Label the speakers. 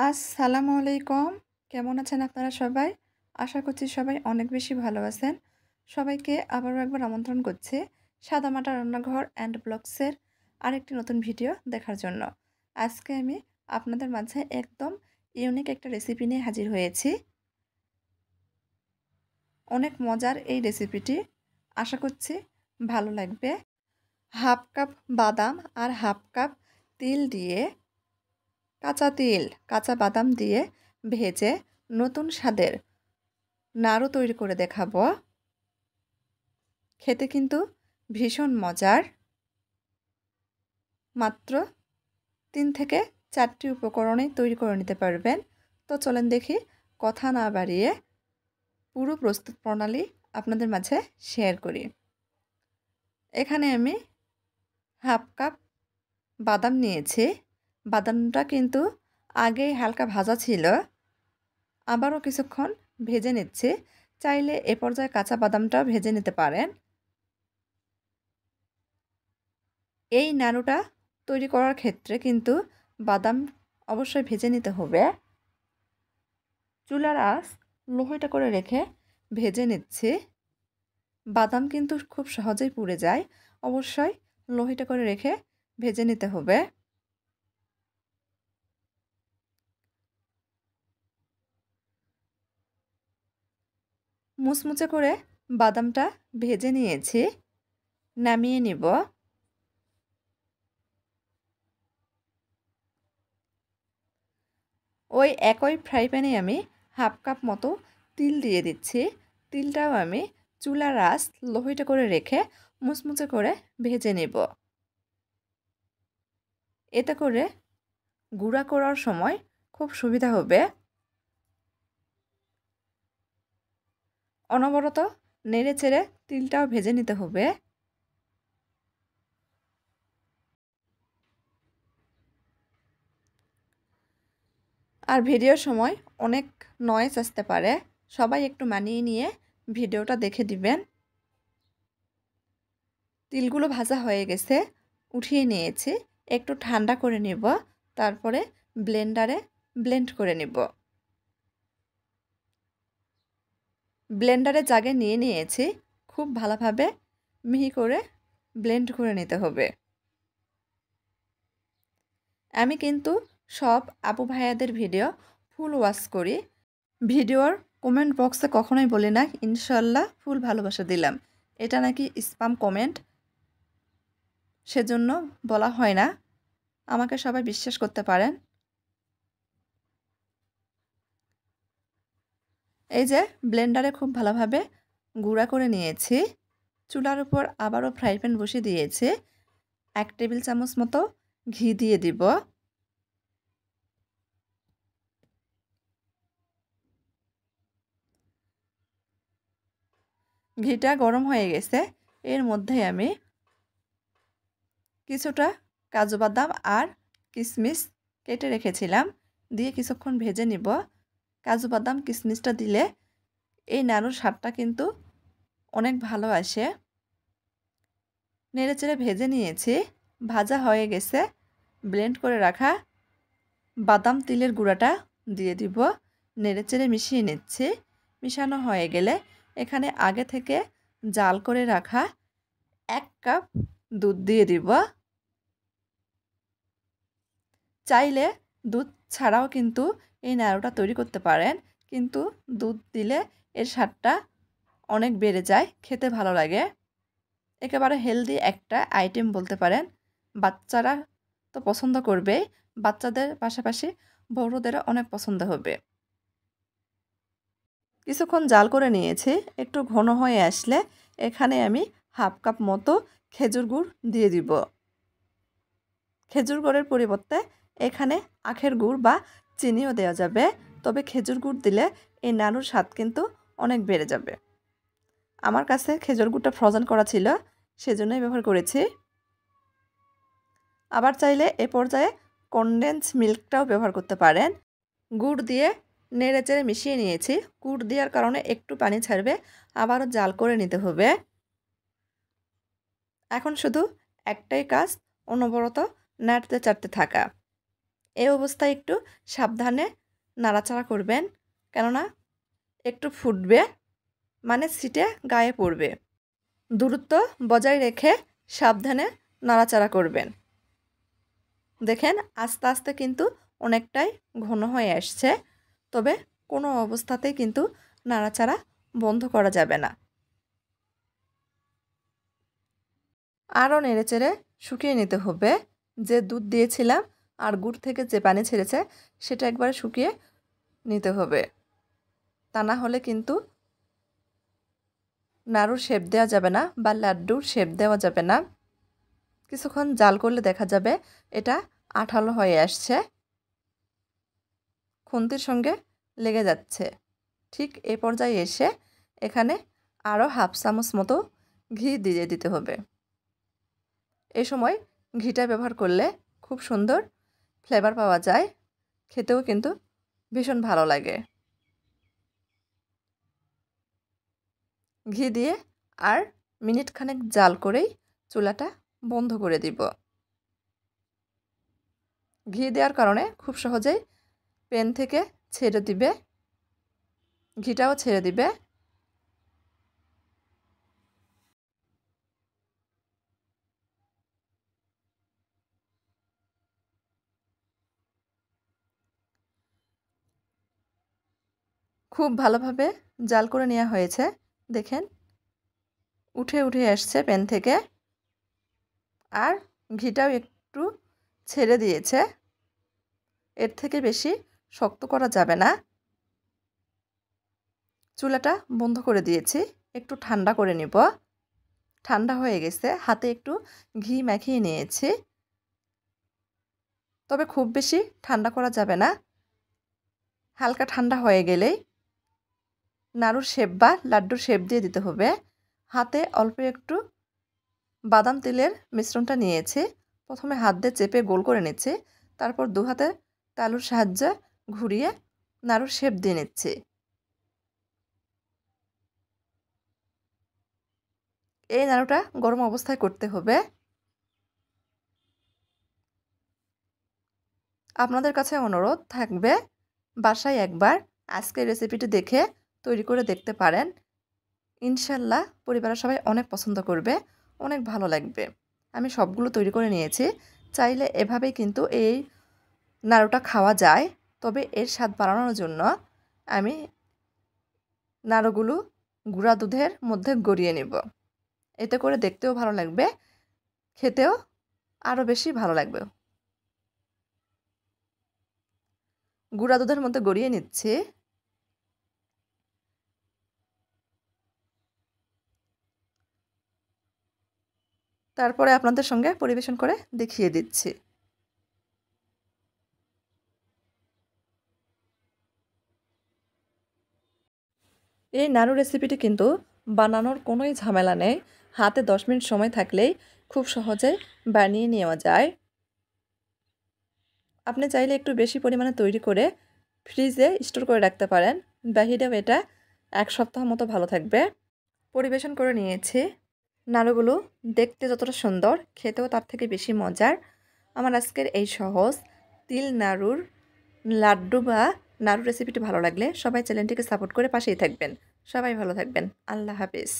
Speaker 1: আসসালামু আলাইকুম। কেমন আছেন আপনারা সবাই? আশা করছি সবাই অনেক বেশি ভালো আছেন। সবাইকে আবারও একবার আমন্ত্রণ করছি সাদামাটা রান্নাঘর অ্যান্ড ব্লগসের আরেকটি নতুন ভিডিও দেখার জন্য। আজকে আমি আপনাদের মাঝে একদম ইউনিক একটা রেসিপি নিয়ে হাজির হয়েছি। অনেক মজার এই রেসিপিটি, আশা করছি ভালো লাগবে। হাফ কাপ বাদাম আর হাফ কাপ তিল দিয়ে, কাঁচা বাদাম দিয়ে ভেজে নতুন স্বাদের নাড়ু তৈরি করে দেখাবো। খেতে কিন্তু ভীষণ মজার। মাত্র 3 থেকে 4টি উপকরণেই তৈরি করে নিতে পারবেন। তো চলেন দেখি কথা না বাড়িয়ে পুরো প্রস্তুত প্রণালী আপনাদের মাঝে শেয়ার করি। এখানে আমি হাফ কাপ বাদাম নিয়েছি। বাদামটা কিন্তু আগেই হালকা ভাজা ছিল, আবারও কিছুক্ষণ ভেজে নিচ্ছি। চাইলে এ পর্যায়ে কাঁচা বাদামটাও ভেজে নিতে পারেন। এই নাড়ুটা তৈরি করার ক্ষেত্রে কিন্তু বাদাম অবশ্যই ভেজে নিতে হবে। চুলার আঁচ লোহিটা করে রেখে ভেজে নিচ্ছি। বাদাম কিন্তু খুব সহজেই পুড়ে যায়, অবশ্যই লোহিটা করে রেখে ভেজে নিতে হবে। মুচমুচে করে বাদামটা ভেজে নিয়েছি, নামিয়ে নিব। ওই একই ফ্রাই প্যানে আমি হাফ কাপ মতো তিল দিয়ে দিচ্ছি। তিলটাও আমি চুলার আঁচ লোহিটা করে রেখে মুচমুচে করে ভেজে নেব। এতে করে গুঁড়া করার সময় খুব সুবিধা হবে। অনবরত নেড়ে চেড়ে তিলটাও ভেজে নিতে হবে। আর ভিডিওর সময় অনেক নয়েজ আসতে পারে, সবাই একটু মানিয়ে নিয়ে ভিডিওটা দেখে দিবেন। তিলগুলো ভাজা হয়ে গেছে, উঠিয়ে নিয়েছি। একটু ঠান্ডা করে নেব, তারপরে ব্লেন্ডারে ব্লেন্ড করে নেব। ব্লেন্ডারে জাগে নিয়ে নিয়েছি, খুব ভালোভাবে মিহি করে ব্লেন্ড করে নিতে হবে। আমি কিন্তু সব আপু ভাইয়াদের ভিডিও ফুল ওয়াচ করি। ভিডিওর কমেন্ট বক্সে কখনোই বলি না ইনশাল্লাহ ফুল ভালোবাসা দিলাম, এটা নাকি স্প্যাম কমেন্ট, সেজন্য বলা হয় না। আমাকে সবাই বিশ্বাস করতে পারেন। এই যে ব্লেন্ডারে খুব ভালোভাবে গুঁড়া করে নিয়েছি। চুলার উপর আবারও ফ্রাই প্যান বসিয়ে দিয়েছি। 1 টেবিল চামচ মতো ঘি দিয়ে দিব। ঘিটা গরম হয়ে গেছে, এর মধ্যে আমি কিছুটা কাজু বাদাম আর কিশমিশ কেটে রেখেছিলাম, দিয়ে কিছুক্ষণ ভেজে নিব। কাজু বাদাম কিশমিশটা দিলে এই নাড়ুর স্বাদটা কিন্তু অনেক ভালো আসে। নেড়েচেড়ে ভেজে নিয়েছি, ভাজা হয়ে গেছে। ব্লেন্ড করে রাখা বাদাম তিলের গুঁড়াটা দিয়ে দিব, নেড়েচেড়ে মিশিয়ে নিচ্ছি। মিশানো হয়ে গেলে এখানে আগে থেকে জাল করে রাখা 1 কাপ দুধ দিয়ে দিব। চাইলে দুধ ছাড়াও কিন্তু এই নাড়ুটা তৈরি করতে পারেন, কিন্তু দুধ দিলে এর স্বাদটা অনেক বেড়ে যায়, খেতে ভালো লাগে। একেবারে হেলদি একটা আইটেম বলতে পারেন। বাচ্চারা তো পছন্দ করবেই, বাচ্চাদের পাশাপাশি বড়দেরও অনেক পছন্দ হবে। কিছুক্ষণ জাল করে নিয়েছি, একটু ঘন হয়ে আসলে এখানে আমি হাফ কাপ মতো খেজুর গুড় দিয়ে দিব। খেজুর গুড়ের পরিবর্তে এখানে আখের গুড় বা চিনিও দেওয়া যাবে, তবে খেজুর গুড় দিলে এই নাড়ুর স্বাদ কিন্তু অনেক বেড়ে যাবে। আমার কাছে খেজুর গুড়টা ফ্রোজেন করা ছিল, সেজন্যই ব্যবহার করেছি। আবার চাইলে এ পর্যায়ে কনডেন্স মিল্কটাও ব্যবহার করতে পারেন। গুড় দিয়ে নেড়েচেড়ে মিশিয়ে নিয়েছি। গুড় দেওয়ার কারণে একটু পানি ছাড়বে, আবারও জাল করে নিতে হবে। এখন শুধু একটাই কাজ, অনবরত নাড়তে চাড়তে থাকা। এই অবস্থায় একটু সাবধানে নাড়াচাড়া করবেন, কেননা একটু ফুটবে মানে ছিটে গায়ে পড়বে। দূরত্ব বজায় রেখে সাবধানে নাড়াচাড়া করবেন। দেখেন আস্তে আস্তে কিন্তু অনেকটাই ঘন হয়ে আসছে, তবে কোনো অবস্থাতেই কিন্তু নাড়াচাড়া বন্ধ করা যাবে না। আরও নেড়েচেড়ে শুকিয়ে নিতে হবে। যে দুধ দিয়েছিলাম আর গুড় থেকে যে পানি ছেড়েছে সেটা একবার শুকিয়ে নিতে হবে, তা না হলে কিন্তু নাড়ুর শেপ দেওয়া যাবে না বা লাড্ডুর শেপ দেওয়া যাবে না। কিছুক্ষণ জাল করলে দেখা যাবে এটা আঠালো হয়ে আসছে, খুন্তির সঙ্গে লেগে যাচ্ছে। ঠিক এই পর্যায়ে এসে এখানে আরও হাফ চামচ মতো ঘি দিয়ে দিতে হবে। এই সময় ঘিটা ব্যবহার করলে খুব সুন্দর ফ্লেভার পাওয়া যায়, খেতেও কিন্তু ভীষণ ভালো লাগে। ঘি দিয়ে আর মিনিট খানেক জাল করেই চুলাটা বন্ধ করে দিব। ঘি দেওয়ার কারণে খুব সহজেই প্যান থেকে ছেড়ে দিবে, ঘিটাও ছেড়ে দিবে। খুব ভালোভাবে জাল করে নেওয়া হয়েছে, দেখেন উঠে উঠে আসছে প্যান থেকে, আর ঘিটাও একটু ছেড়ে দিয়েছে। এর থেকে বেশি শক্ত করা যাবে না। চুলাটা বন্ধ করে দিয়েছি, একটু ঠান্ডা করে নিব। ঠান্ডা হয়ে গেছে, হাতে একটু ঘি মাখিয়ে নিয়েছি, তবে খুব বেশি ঠান্ডা করা যাবে না। হালকা ঠান্ডা হয়ে গেলেই নাড়ুর শেপ বা লাড্ডুর শেপ দিয়ে দিতে হবে। হাতে অল্প একটু বাদাম তেলের মিশ্রণটা নিয়েছি, প্রথমে হাত দিয়ে চেপে গোল করে নিচ্ছি, তারপর দু হাতে তালুর সাহায্যে ঘুরিয়ে নাড়ুর শেপ দিয়ে নিচ্ছি। এই নাড়ুটা গরম অবস্থায় করতে হবে। আপনাদের কাছে অনুরোধ থাকবে বাসায় একবার আজকের রেসিপিটি দেখে তৈরি করে দেখতে পারেন। ইনশাল্লাহ পরিবারের সবাই অনেক পছন্দ করবে, অনেক ভালো লাগবে। আমি সবগুলো তৈরি করে নিয়েছি। চাইলে এভাবেই কিন্তু এই নাড়ুটা খাওয়া যায়, তবে এর স্বাদ বাড়ানোর জন্য আমি নাড়ুগুলো গুঁড়া দুধের মধ্যে গড়িয়ে নেব। এতে করে দেখতেও ভালো লাগবে, খেতেও আরও বেশি ভালো লাগবে। গুঁড়া দুধের মধ্যে গড়িয়ে নিচ্ছি। তারপরে আপনাদের সঙ্গে পরিবেশন করে দেখিয়ে দিচ্ছি। এই নাড়ু রেসিপিটি কিন্তু বানানোর কোনোই ঝামেলা নেই। হাতে 10 মিনিট সময় থাকলেই খুব সহজে বানিয়ে নেওয়া যায়। আপনি চাইলে একটু বেশি পরিমাণে তৈরি করে ফ্রিজে স্টোর করে রাখতে পারেন, বাহিরেও এটা 1 সপ্তাহ মতো ভালো থাকবে। পরিবেশন করে নিয়েছি। নাড়ুগুলো দেখতে যতটা সুন্দর, খেতেও তার থেকে বেশি মজার। আমার আজকের এই সহজ তিল নাড়ুর লাড্ডু বা নাড়ু রেসিপিটি ভালো লাগলে সবাই চ্যানেলটিকে সাপোর্ট করে পাশেই থাকবেন। সবাই ভালো থাকবেন। আল্লাহ হাফেজ।